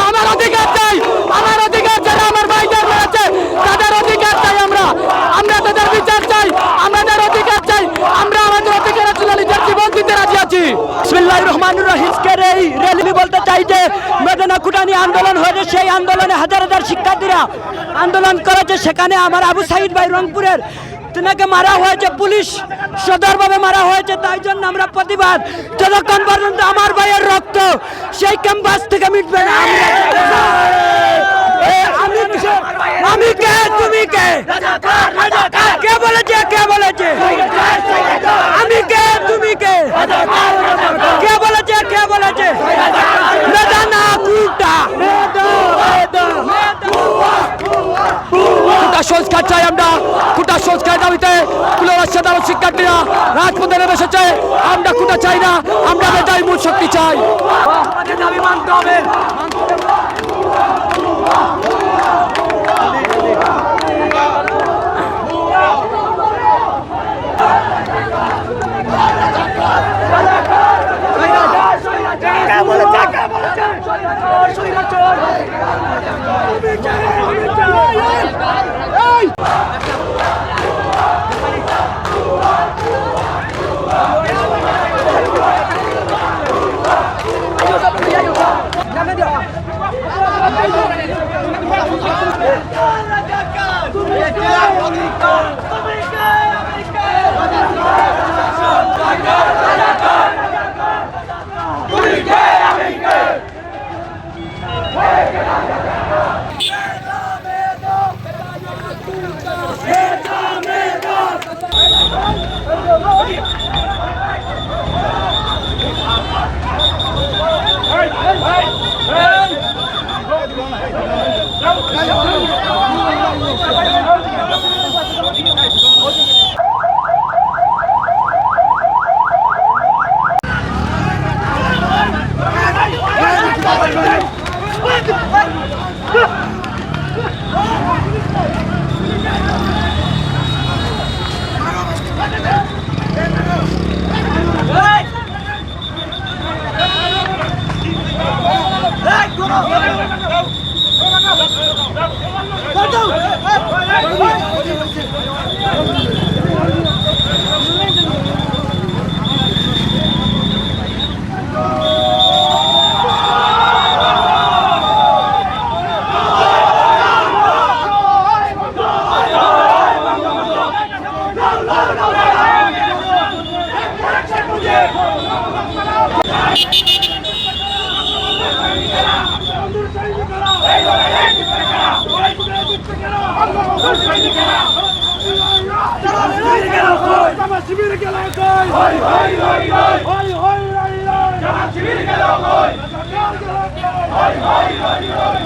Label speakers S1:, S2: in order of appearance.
S1: আমার অধিকার চাই, আমার অধিকার যারা আমার ভাইদের রয়েছে তাদের অধিকার চাই, আমরা তাদের বিচার চাই, আমাদের অধিকার চাই, আমরা আমাদের অধিকারের জন্য নিজের জীবন দিতে রাজি আছি। বিসমিল্লাহির রহমানির রহিমের এই র্যালি বলতে চাই যে মেদিনা কুটানি আন্দোলন হয়েছে, সেই আন্দোলনে হাজার হাজার শিক্ষার্থীরা আন্দোলন করেছে। সেখানে আমার আবু সাইদ ভাই রংপুরের তিনাকে মারা হয়েছে, পুলিশ সদরভাবে মারা হয়েছে। তাই জন্য আমরা প্রতিবাদ, যতক্ষণ পর্যন্ত আমার ভাইয়ের রক্ত সেই ক্যাম্পাস থেকে মিটবে না। আমি কে, তুমি কে, কে বলেছে, কে বলেছে আমি কে, তুমি কে, কে বলেছে, কে বলেছে মেদিনা কুটা সংস্কার চাই, আমরা কুটা সংস্কার দাবিতে সাধারণ শিক্ষার্থীরা রাজপথে নেমে এসেছে। আমরা কুটা চাই না, আমরা মেধাবী মূল শক্তি চাই। দাবি মানতে হবে।
S2: শিবির গেল কই, হই হই হই হই হই হই হই, জামাত শিবির গেল কই, হই হই হই হই।